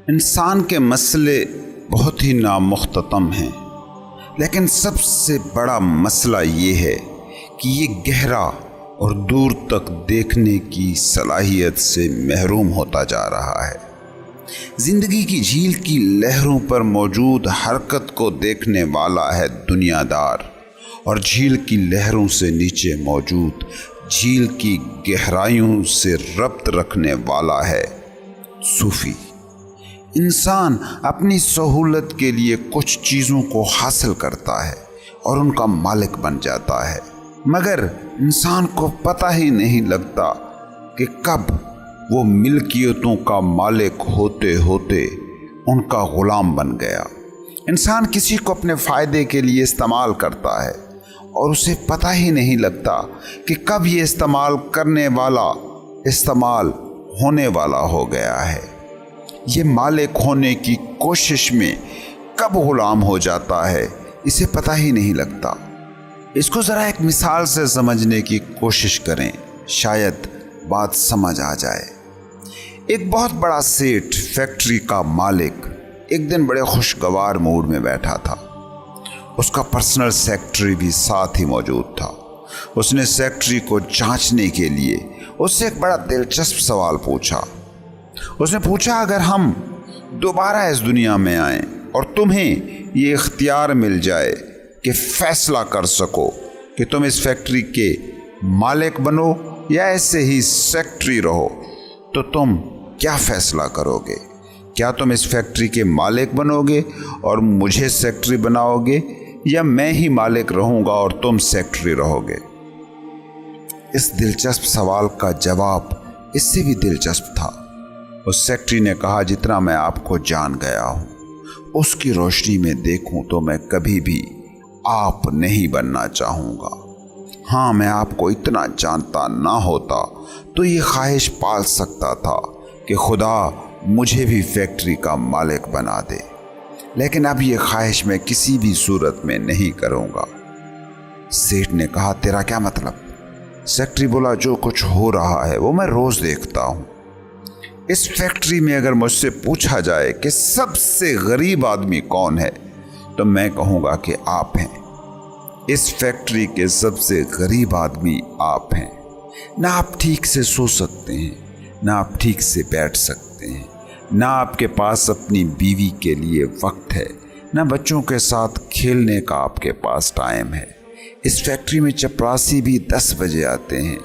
انسان کے مسئلے بہت ہی نامختتم ہیں، لیکن سب سے بڑا مسئلہ یہ ہے کہ یہ گہرا اور دور تک دیکھنے کی صلاحیت سے محروم ہوتا جا رہا ہے۔ زندگی کی جھیل کی لہروں پر موجود حرکت کو دیکھنے والا ہے دنیا دار، اور جھیل کی لہروں سے نیچے موجود جھیل کی گہرائیوں سے ربط رکھنے والا ہے صوفی۔ انسان اپنی سہولت کے لیے کچھ چیزوں کو حاصل کرتا ہے اور ان کا مالک بن جاتا ہے، مگر انسان کو پتہ ہی نہیں لگتا کہ کب وہ ملکیتوں کا مالک ہوتے ہوتے ان کا غلام بن گیا۔ انسان کسی کو اپنے فائدے کے لیے استعمال کرتا ہے اور اسے پتہ ہی نہیں لگتا کہ کب یہ استعمال کرنے والا استعمال ہونے والا ہو گیا ہے۔ یہ مالک ہونے کی کوشش میں کب غلام ہو جاتا ہے، اسے پتہ ہی نہیں لگتا۔ اس کو ذرا ایک مثال سے سمجھنے کی کوشش کریں، شاید بات سمجھ آ جائے۔ ایک بہت بڑا سیٹ، فیکٹری کا مالک، ایک دن بڑے خوشگوار موڈ میں بیٹھا تھا۔ اس کا پرسنل سیکرٹری بھی ساتھ ہی موجود تھا۔ اس نے سیکرٹری کو جانچنے کے لیے اس سے ایک بڑا دلچسپ سوال پوچھا۔ اس نے پوچھا، اگر ہم دوبارہ اس دنیا میں آئیں اور تمہیں یہ اختیار مل جائے کہ فیصلہ کر سکو کہ تم اس فیکٹری کے مالک بنو یا ایسے ہی سیکرٹری رہو، تو تم کیا فیصلہ کرو گے؟ کیا تم اس فیکٹری کے مالک بنو گے اور مجھے سیکرٹری بناؤ گے، یا میں ہی مالک رہوں گا اور تم سیکرٹری رہو گے؟ اس دلچسپ سوال کا جواب اس سے بھی دلچسپ تھا۔ اس سیکرٹری نے کہا، جتنا میں آپ کو جان گیا ہوں، اس کی روشنی میں دیکھوں تو میں کبھی بھی آپ نہیں بننا چاہوں گا۔ ہاں، میں آپ کو اتنا جانتا نہ ہوتا تو یہ خواہش پال سکتا تھا کہ خدا مجھے بھی فیکٹری کا مالک بنا دے، لیکن اب یہ خواہش میں کسی بھی صورت میں نہیں کروں گا۔ سیٹ نے کہا، تیرا کیا مطلب؟ سیکرٹری بولا، جو کچھ ہو رہا ہے وہ میں روز دیکھتا ہوں۔ اس فیکٹری میں اگر مجھ سے پوچھا جائے کہ سب سے غریب آدمی کون ہے، تو میں کہوں گا کہ آپ ہیں۔ اس فیکٹری کے سب سے غریب آدمی آپ ہیں۔ نہ آپ ٹھیک سے سو سکتے ہیں، نہ آپ ٹھیک سے بیٹھ سکتے ہیں، نہ آپ کے پاس اپنی بیوی کے لیے وقت ہے، نہ بچوں کے ساتھ کھیلنے کا آپ کے پاس ٹائم ہے۔ اس فیکٹری میں چپراسی بھی 10 بجے آتے ہیں،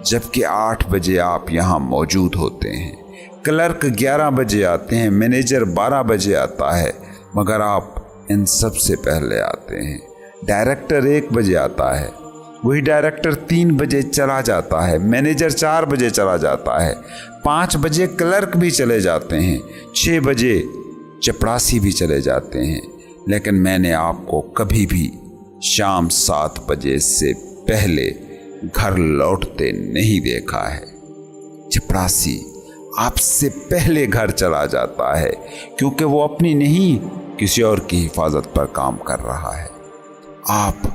جبکہ 8 بجے آپ یہاں موجود ہوتے ہیں۔ کلرک 11 بجے آتے ہیں، مینیجر 12 بجے آتا ہے، مگر آپ ان سب سے پہلے آتے ہیں۔ ڈائریکٹر 1 بجے آتا ہے، وہی ڈائریکٹر 3 بجے چلا جاتا ہے، مینیجر 4 بجے چلا جاتا ہے، 5 بجے کلرک بھی چلے جاتے ہیں، 6 بجے چپراسی بھی چلے جاتے ہیں، لیکن میں نے آپ کو کبھی بھی شام 7 بجے سے پہلے گھر لوٹتے نہیں دیکھا ہے۔ چپراسی آپ سے پہلے گھر چلا جاتا ہے، کیونکہ وہ اپنی نہیں کسی اور کی حفاظت پر کام کر رہا ہے۔ آپ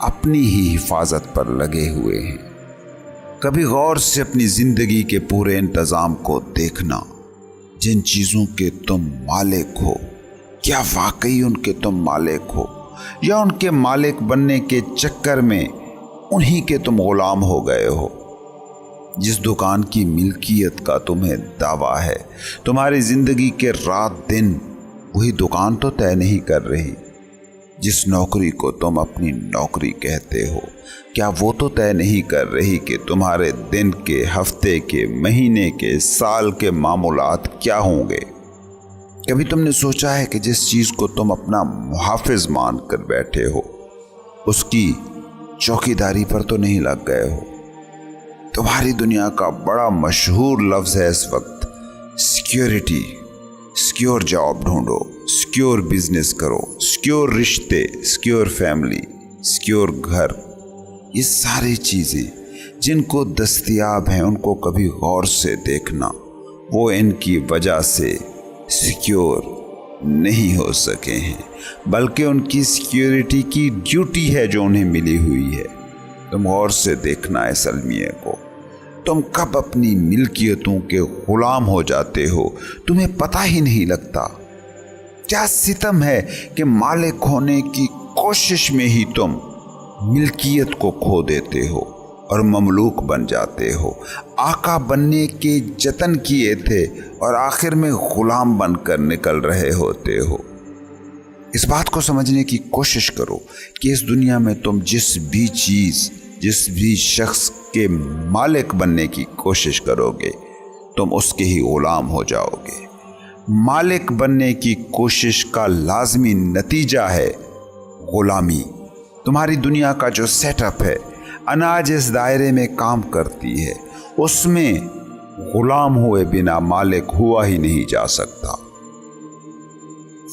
اپنی ہی حفاظت پر لگے ہوئے ہیں۔ کبھی غور سے اپنی زندگی کے پورے انتظام کو دیکھنا۔ جن چیزوں کے تم مالک ہو، کیا واقعی ان کے تم مالک ہو، یا ان کے مالک بننے کے چکر میں انہی کے تم غلام ہو گئے ہو؟ جس دکان کی ملکیت کا تمہیں دعویٰ ہے، تمہاری زندگی کے رات دن وہی دکان تو طے نہیں کر رہی۔ جس نوکری کو تم اپنی نوکری کہتے ہو، کیا وہ تو طے نہیں کر رہی کہ تمہارے دن کے، ہفتے کے، مہینے کے، سال کے معمولات کیا ہوں گے؟ کبھی تم نے سوچا ہے کہ جس چیز کو تم اپنا محافظ مان کر بیٹھے ہو، اس کی چوکیداری پر تو نہیں لگ گئے ہو؟ تمہاری دنیا کا بڑا مشہور لفظ ہے اس وقت سیکیورٹی۔ سیکیور جاب ڈھونڈو، سیکیور بزنس کرو، سیکیور رشتے، سیکیور فیملی، سیکیور گھر۔ یہ ساری چیزیں جن کو دستیاب ہیں، ان کو کبھی غور سے دیکھنا۔ وہ ان کی وجہ سے سیکیور نہیں ہو سکے ہیں، بلکہ ان کی سیکیورٹی کی ڈیوٹی ہے جو انہیں ملی ہوئی ہے۔ تم غور سے دیکھنا اس المیہ کو۔ तुम कब अपनी मिल्कियतों के गुलाम हो जाते हो तुम्हें पता ही नहीं लगता। क्या सितम है कि मालिक होने की कोशिश में ही तुम मिल्कियत को खो देते हो और ममलूक बन जाते हो। आका बनने के जतन किए थे और आखिर में गुलाम बनकर निकल रहे होते हो। इस बात को समझने की कोशिश करो कि इस दुनिया में तुम जिस भी चीज़, जिस भी शख्स के मालिक बनने की कोशिश करोगे तुम उसके ही गुलाम हो जाओगे। मालिक बनने की कोशिश का लाजमी नतीजा है गुलामी। तुम्हारी दुनिया का जो सेटअप है, अनाज इस दायरे में काम करती है, उसमें गुलाम हुए बिना मालिक हुआ ही नहीं जा सकता।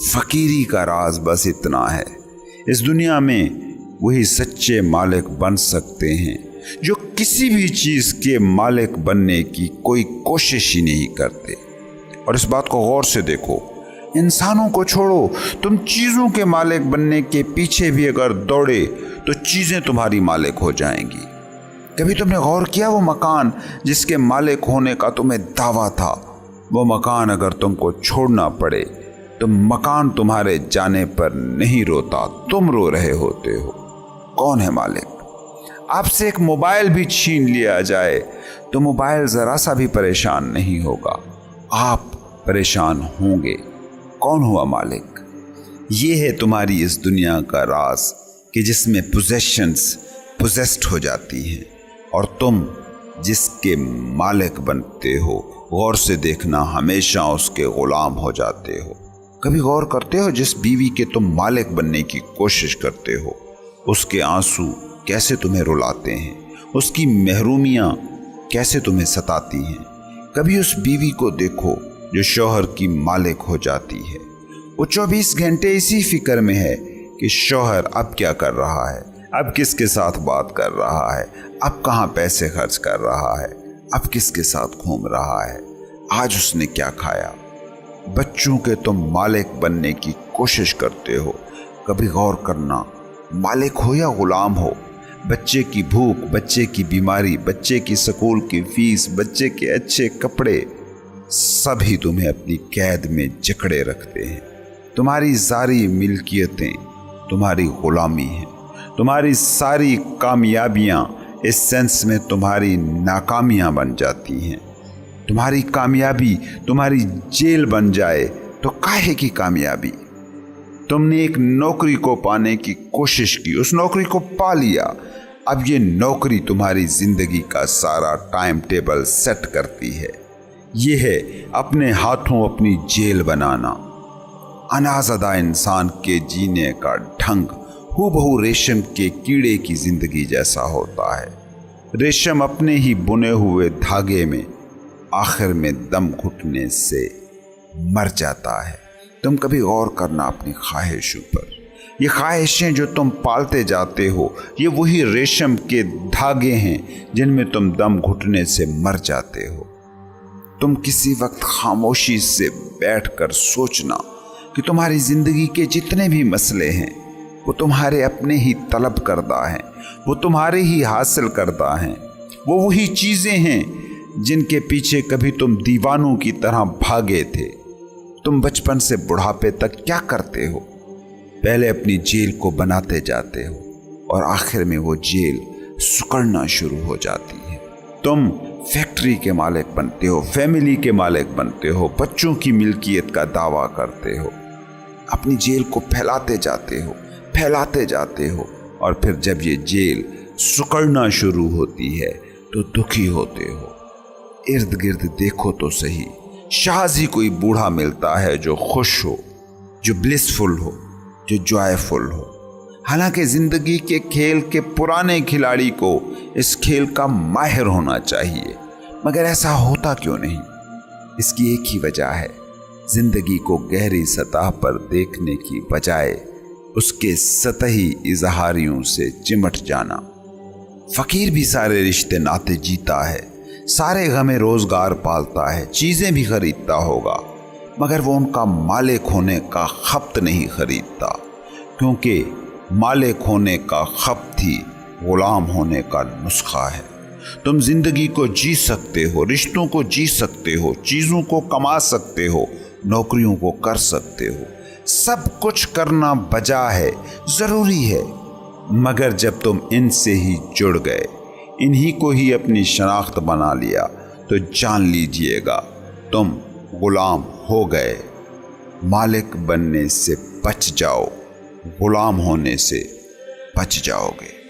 फकीरी का राज बस इतना है, इस दुनिया में वही सच्चे मालिक बन सकते हैं जो किसी भी चीज़ के मालिक बनने की कोई कोशिश ही नहीं करते। और इस बात को गौर से देखो, इंसानों को छोड़ो, तुम चीज़ों के मालिक बनने के पीछे भी अगर दौड़े तो चीज़ें तुम्हारी मालिक हो जाएंगी। कभी तुमने गौर किया वो मकान जिसके मालिक होने का तुम्हें दावा था, वो मकान अगर तुमको छोड़ना पड़े तो मकान तुम्हारे जाने पर नहीं रोता, तुम रो रहे होते हो। कौन है मालिक? आपसे एक मोबाइल भी छीन लिया जाए तो मोबाइल ज़रा सा भी परेशान नहीं होगा, आप परेशान होंगे। कौन हुआ मालिक? ये है तुम्हारी इस दुनिया का राज कि जिसमें पोजेशंस पोजेस्ड हो जाती हैं और तुम जिसके मालिक बनते हो, गौर से देखना, हमेशा उसके गुलाम हो जाते हो। कभी गौर करते हो जिस बीवी के तुम मालिक बनने की कोशिश करते हो उसके आंसू कैसे तुम्हें रुलाते हैं, उसकी महरूमियाँ कैसे तुम्हें सताती हैं। कभी उस बीवी को देखो जो शौहर की मालिक हो जाती है, वो 24 घंटे इसी फिक्र में है कि शौहर अब क्या कर रहा है, अब किसके साथ बात कर रहा है, अब कहाँ पैसे खर्च कर रहा है, अब किसके साथ घूम रहा है, आज उसने क्या खाया। बच्चों के तुम मालिक बनने की कोशिश करते हो, कभी गौर करना, मालिक हो या गुलाम हो, बच्चे की भूख, बच्चे की बीमारी, बच्चे की स्कूल की फीस, बच्चे के अच्छे कपड़े, सभी तुम्हें अपनी कैद में जकड़े रखते हैं। तुम्हारी सारी मिल्कियतें तुम्हारी गुलामी हैं, तुम्हारी सारी कामयाबियां इस सेंस में तुम्हारी नाकामियां बन जाती हैं। तुम्हारी कामयाबी तुम्हारी जेल बन जाए तो काहे की कामयाबी? तुमने एक नौकरी को पाने की कोशिश की, उस नौकरी को पा लिया, अब ये नौकरी तुम्हारी जिंदगी का सारा टाइम टेबल सेट करती है। ये है अपने हाथों अपनी जेल बनाना। अनाज़दा इंसान के जीने का ढंग हूबहू रेशम के कीड़े की जिंदगी जैसा होता है। रेशम अपने ही बुने हुए धागे में आखिर में दम घुटने से मर जाता है। तुम कभी गौर करना अपनी ख्वाहिशों पर। ये ख्वाहिशें जो तुम पालते जाते हो, ये वही रेशम के धागे हैं जिनमें तुम दम घुटने से मर जाते हो। तुम किसी वक्त खामोशी से बैठकर सोचना कि तुम्हारी ज़िंदगी के जितने भी मसले हैं वो तुम्हारे अपने ही तलब करदा हैं, वो तुम्हारे ही हासिल करदा हैं। वो वही चीज़ें हैं जिनके पीछे कभी तुम दीवानों की तरह भागे थे। तुम बचपन से बुढ़ापे तक क्या करते हो? पहले अपनी जेल को बनाते जाते हो और आखिर में वो जेल सुकड़ना शुरू हो जाती है। तुम फैक्ट्री के मालिक बनते हो, फैमिली के मालिक बनते हो, बच्चों की मिल्कियत का दावा करते हो, अपनी जेल को फैलाते जाते हो और फिर जब ये जेल सुकड़ना शुरू होती है तो दुखी होते हो। इर्द गिर्द देखो तो सही, शायद ही कोई बूढ़ा मिलता है जो खुश हो, जो ब्लिसफुल हो, जो जॉयफुल हो। हालांकि ज़िंदगी के खेल के पुराने खिलाड़ी को इस खेल का माहिर होना चाहिए, मगर ऐसा होता क्यों नहीं? इसकी एक ही वजह है, ज़िंदगी को गहरी सतह पर देखने की बजाय उसके सतही इजहारियों से चिमट जाना। फ़कीर भी सारे रिश्ते नाते जीता है, सारे गमे रोज़गार पालता है, चीज़ें भी खरीदता होगा, मगर वो उनका मालिक होने का खप्त नहीं खरीदता, क्योंकि मालिक होने का खप्त ही गुलाम होने का नुस्खा है। تم زندگی کو جی سکتے ہو، رشتوں کو جی سکتے ہو، چیزوں کو کما سکتے ہو، نوکریوں کو کر سکتے ہو، سب کچھ کرنا بجا ہے، ضروری ہے، مگر جب تم ان سے ہی جڑ گئے، انہی کو ہی اپنی شناخت بنا لیا، تو جان لیجئے گا تم غلام ہو گئے۔ مالک بننے سے بچ جاؤ، غلام ہونے سے بچ جاؤ گے۔